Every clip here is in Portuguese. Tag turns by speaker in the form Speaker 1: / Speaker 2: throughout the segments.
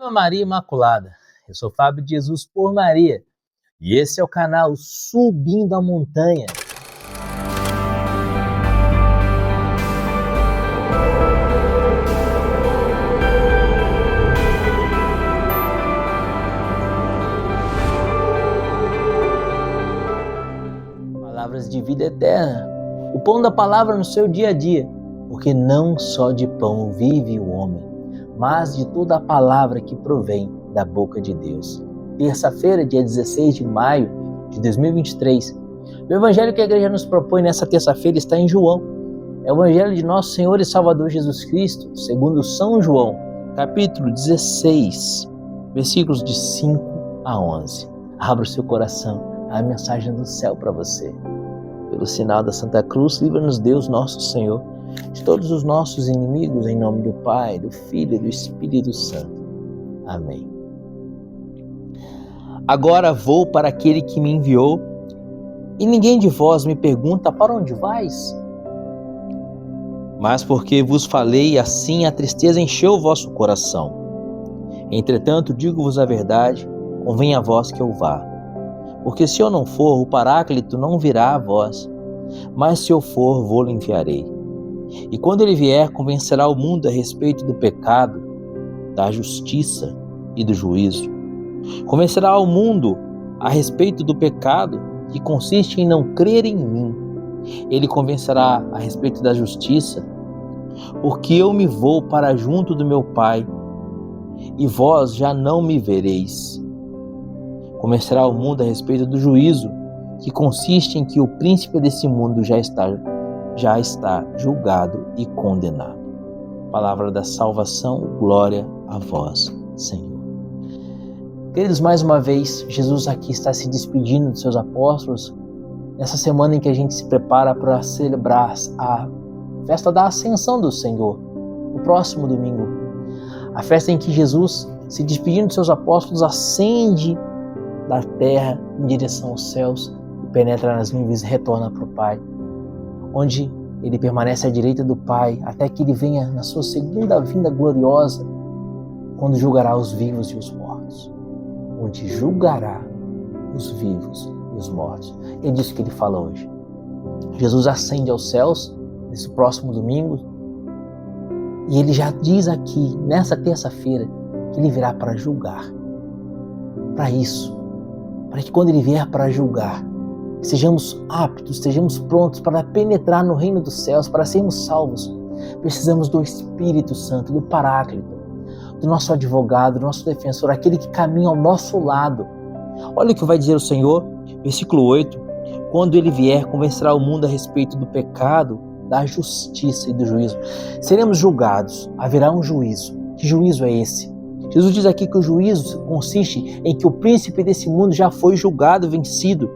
Speaker 1: Ave Maria Imaculada, eu sou Fábio de Jesus por Maria e esse é o canal Subindo a Montanha. Palavras de vida eterna, o pão da palavra no seu dia a dia, porque não só de pão vive o homem, mas de toda a palavra que provém da boca de Deus. Terça-feira, dia 16 de maio de 2023. O evangelho que a igreja nos propõe nessa terça-feira está em João. É o evangelho de nosso Senhor e Salvador Jesus Cristo, segundo São João, capítulo 16, versículos de 5 a 11. Abra o seu coração, a mensagem do céu para você. Pelo sinal da Santa Cruz, livra-nos Deus, nosso Senhor, de todos os nossos inimigos, em nome do Pai, do Filho e do Espírito Santo. Amém. Agora vou para aquele que me enviou, e ninguém de vós me pergunta: para onde vais? Mas porque vos falei assim, a tristeza encheu o vosso coração. Entretanto, digo-vos a verdade, convém a vós que eu vá. Porque se eu não for, o Paráclito não virá a vós, mas se eu for, vou-lo enviarei. E quando ele vier, convencerá o mundo a respeito do pecado, da justiça e do juízo. Convencerá o mundo a respeito do pecado, que consiste em não crer em mim. Ele convencerá a respeito da justiça, porque eu me vou para junto do meu Pai, e vós já não me vereis. Convencerá o mundo a respeito do juízo, que consiste em que o príncipe desse mundo já está julgado e condenado. Palavra da salvação, glória a vós, Senhor. Queridos, mais uma vez, Jesus aqui está se despedindo dos seus apóstolos, nessa semana em que a gente se prepara para celebrar a festa da Ascensão do Senhor, no próximo domingo. A festa em que Jesus, se despedindo dos seus apóstolos, ascende da terra em direção aos céus e penetra nas nuvens e retorna para o Pai, onde ele permanece à direita do Pai até que ele venha na sua segunda vinda gloriosa, quando julgará os vivos e os mortos. Onde julgará os vivos e os mortos. É disso que ele fala hoje. Jesus ascende aos céus nesse próximo domingo e ele já diz aqui, nessa terça-feira, que ele virá para julgar. Para isso, para que quando ele vier para julgar, sejamos aptos, estejamos prontos para penetrar no reino dos céus, para sermos salvos. Precisamos do Espírito Santo, do Paráclito, do nosso advogado, do nosso defensor, aquele que caminha ao nosso lado. Olha o que vai dizer o Senhor, versículo 8. Quando ele vier, convencerá o mundo a respeito do pecado, da justiça e do juízo. Seremos julgados, haverá um juízo. Que juízo é esse? Jesus diz aqui que o juízo consiste em que o príncipe desse mundo já foi julgado, vencido.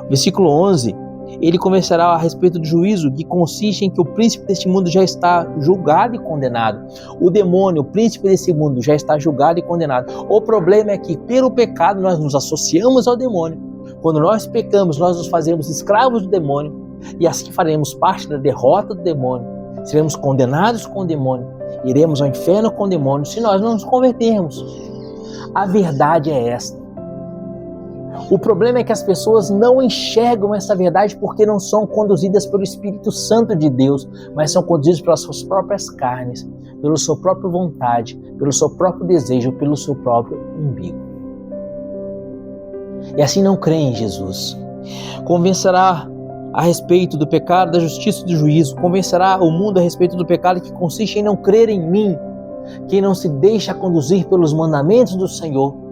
Speaker 1: Versículo 11, ele conversará a respeito do juízo, que consiste em que o príncipe deste mundo já está julgado e condenado. O demônio, o príncipe desse mundo, já está julgado e condenado. O problema é que, pelo pecado, nós nos associamos ao demônio. Quando nós pecamos, nós nos fazemos escravos do demônio, e assim faremos parte da derrota do demônio. Seremos condenados com o demônio, iremos ao inferno com o demônio, se nós não nos convertermos. A verdade é esta. O problema é que as pessoas não enxergam essa verdade porque não são conduzidas pelo Espírito Santo de Deus, mas são conduzidas pelas suas próprias carnes, pela sua própria vontade, pelo seu próprio desejo, pelo seu próprio umbigo. E assim não creem em Jesus. Convencerá a respeito do pecado, da justiça e do juízo. Convencerá o mundo a respeito do pecado que consiste em não crer em mim. Quem não se deixa conduzir pelos mandamentos do Senhor,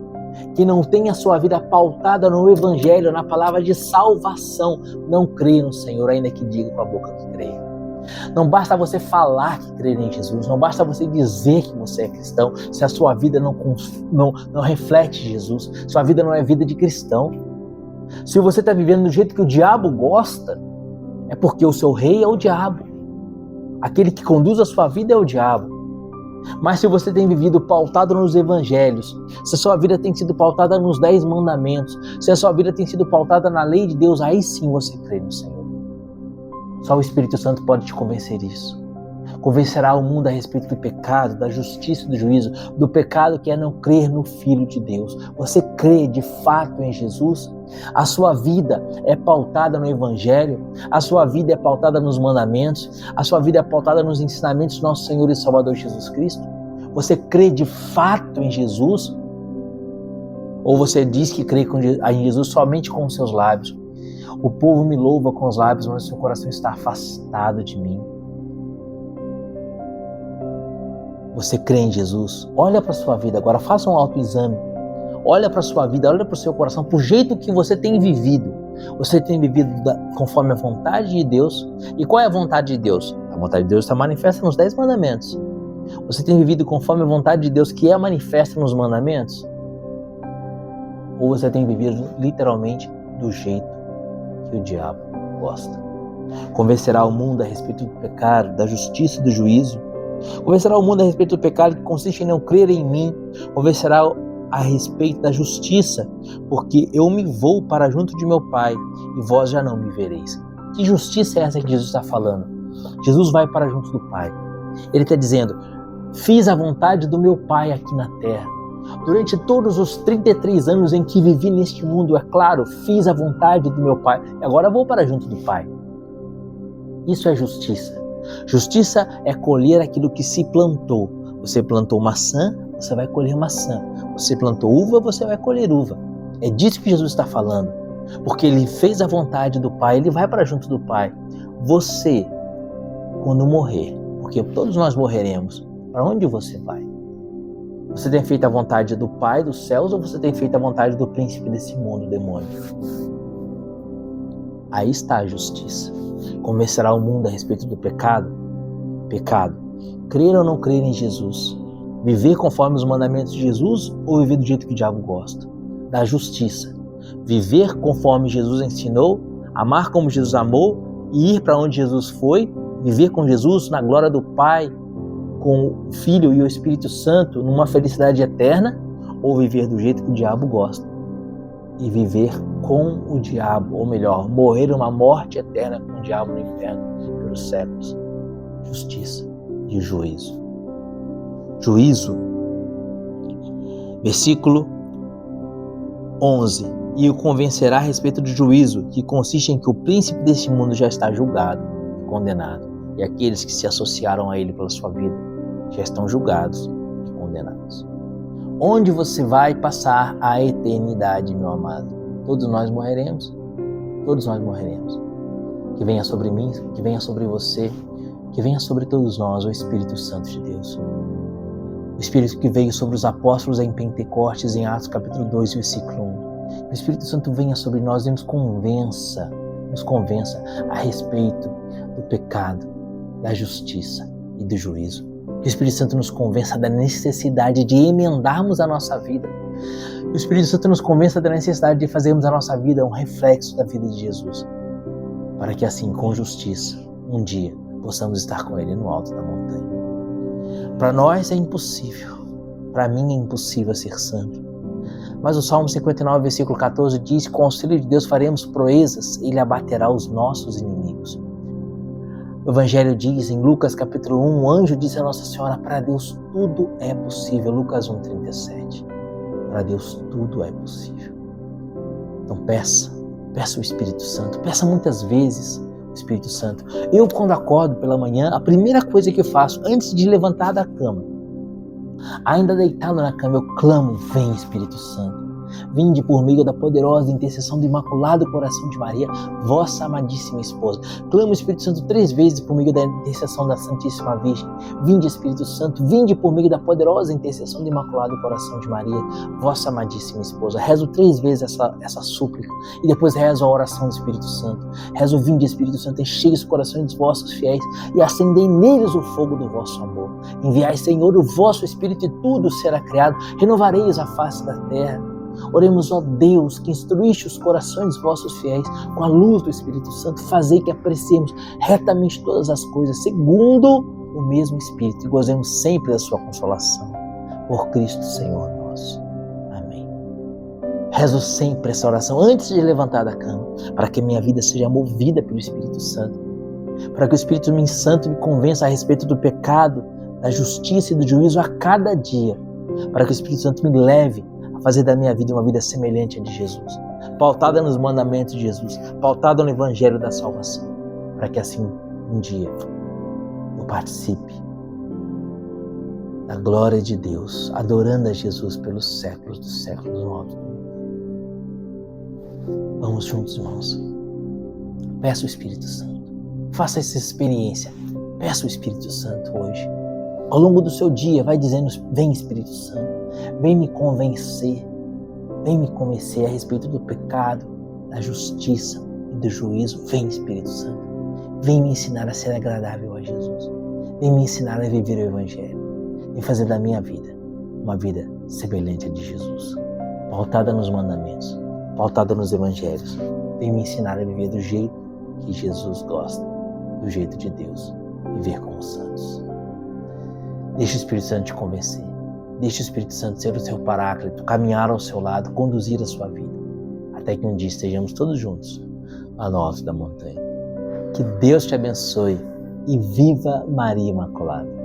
Speaker 1: que não tem a sua vida pautada no Evangelho, na palavra de salvação, não crê no Senhor, ainda que diga com a boca que crê. Não basta você falar que crê em Jesus, não basta você dizer que você é cristão, se a sua vida não reflete Jesus, sua vida não é vida de cristão. Se você está vivendo do jeito que o diabo gosta, é porque o seu rei é o diabo. Aquele que conduz a sua vida é o diabo. Mas se você tem vivido pautado nos evangelhos, se a sua vida tem sido pautada nos 10 mandamentos, se a sua vida tem sido pautada na lei de Deus, aí sim você crê no Senhor. Só o Espírito Santo pode te convencer disso. Convencerá o mundo a respeito do pecado, da justiça e do juízo, do pecado que é não crer no Filho de Deus. Você crê de fato em Jesus? A sua vida é pautada no Evangelho? A sua vida é pautada nos mandamentos? A sua vida é pautada nos ensinamentos do nosso Senhor e Salvador Jesus Cristo? Você crê de fato em Jesus? Ou você diz que crê em Jesus somente com os seus lábios? O povo me louva com os lábios, mas o seu coração está afastado de mim. Você crê em Jesus? Olha para a sua vida agora, faça um autoexame. Olha para a sua vida, olha para o seu coração, por jeito que você tem vivido. Você tem vivido conforme a vontade de Deus. E qual é a vontade de Deus? A vontade de Deus está manifesta nos 10 mandamentos. Você tem vivido conforme a vontade de Deus, que é manifesta nos mandamentos? Ou você tem vivido literalmente do jeito que o diabo gosta? Convencerá o mundo a respeito do pecado, da justiça e do juízo. Convencerá o mundo a respeito do pecado que consiste em não crer em mim. Convencerá a respeito da justiça, porque eu me vou para junto de meu Pai e vós já não me vereis. Que justiça é essa que Jesus está falando? Jesus vai para junto do Pai. Ele está dizendo: fiz a vontade do meu Pai aqui na terra. Durante todos os 33 anos em que vivi neste mundo, é claro, fiz a vontade do meu Pai. E agora vou para junto do Pai. Isso é justiça. Justiça é colher aquilo que se plantou. Você plantou maçã, você vai colher maçã. Você plantou uva, você vai colher uva. É disso que Jesus está falando. Porque ele fez a vontade do Pai, ele vai para junto do Pai. Você, quando morrer, porque todos nós morreremos, para onde você vai? Você tem feito a vontade do Pai dos céus ou você tem feito a vontade do príncipe desse mundo, demônio? Aí está a justiça. Convencerá o mundo a respeito do pecado? Pecado. Crer ou não crer em Jesus? Viver conforme os mandamentos de Jesus ou viver do jeito que o diabo gosta? Da justiça. Viver conforme Jesus ensinou, amar como Jesus amou e ir para onde Jesus foi, viver com Jesus na glória do Pai, com o Filho e o Espírito Santo, numa felicidade eterna, ou viver do jeito que o diabo gosta e viver com o diabo, ou melhor, morrer uma morte eterna com o diabo no inferno pelos séculos. Justiça e juízo. Juízo, versículo 11: e o convencerá a respeito do juízo, que consiste em que o príncipe deste mundo já está julgado e condenado, e aqueles que se associaram a ele pela sua vida já estão julgados e condenados. Onde você vai passar a eternidade, meu amado? Todos nós morreremos. Todos nós morreremos. Que venha sobre mim, que venha sobre você, que venha sobre todos nós o Espírito Santo de Deus. O Espírito que veio sobre os apóstolos em Pentecostes, em Atos capítulo 2, versículo 1. O Espírito Santo venha sobre nós e nos convença a respeito do pecado, da justiça e do juízo. Que o Espírito Santo nos convença da necessidade de emendarmos a nossa vida. Que o Espírito Santo nos convença da necessidade de fazermos a nossa vida um reflexo da vida de Jesus. Para que assim, com justiça, um dia, possamos estar com Ele no alto da montanha. Para nós é impossível. Para mim é impossível ser santo. Mas o Salmo 59, versículo 14 diz: com o auxílio de Deus faremos proezas, Ele abaterá os nossos inimigos. O Evangelho diz, em Lucas capítulo 1, o anjo disse a Nossa Senhora: para Deus tudo é possível. Lucas 1,37. Para Deus tudo é possível. Então peça o Espírito Santo. Peça muitas vezes o Espírito Santo. Eu, quando acordo pela manhã, a primeira coisa que eu faço, antes de levantar da cama, ainda deitado na cama, eu clamo: vem, Espírito Santo. Vinde por meio da poderosa intercessão do Imaculado Coração de Maria, vossa amadíssima esposa. Clamo o Espírito Santo 3 vezes por meio da intercessão da Santíssima Virgem. Vinde, Espírito Santo, vinde por meio da poderosa intercessão do Imaculado Coração de Maria, vossa amadíssima esposa. Rezo 3 vezes essa súplica e depois rezo a oração do Espírito Santo. Rezo: vinde, Espírito Santo, enchei os corações dos vossos fiéis e acendei neles o fogo do vosso amor. Enviai, Senhor, o vosso Espírito e tudo será criado. Renovareis a face da terra. Oremos: ó Deus, que instruíste os corações dos vossos fiéis com a luz do Espírito Santo, fazei que apreciemos retamente todas as coisas segundo o mesmo Espírito e gozemos sempre da sua consolação. Por Cristo Senhor nosso. Amém. Rezo sempre essa oração antes de levantar da cama, para que minha vida seja movida pelo Espírito Santo. para que o Espírito Santo me convença a respeito do pecado, da justiça e do juízo a cada dia, para que o Espírito Santo me leve a fazer da minha vida uma vida semelhante à de Jesus, pautada nos mandamentos de Jesus, pautada no Evangelho da salvação, para que assim um dia eu participe da glória de Deus, adorando a Jesus pelos séculos dos séculos no alto do mundo. Vamos juntos, irmãos. Peça o Espírito Santo. Faça essa experiência. Peça o Espírito Santo hoje. Ao longo do seu dia, vai dizendo: vem Espírito Santo, vem me convencer a respeito do pecado, da justiça e do juízo. Vem Espírito Santo, vem me ensinar a ser agradável a Jesus, vem me ensinar a viver o Evangelho, vem fazer da minha vida uma vida semelhante à de Jesus, pautada nos mandamentos, pautada nos Evangelhos. Vem me ensinar a viver do jeito que Jesus gosta, do jeito de Deus, viver como santos. Deixe o Espírito Santo te convencer. Deixe o Espírito Santo ser o seu paráclito, caminhar ao seu lado, conduzir a sua vida, até que um dia estejamos todos juntos lá no alto da montanha. Que Deus te abençoe e viva Maria Imaculada.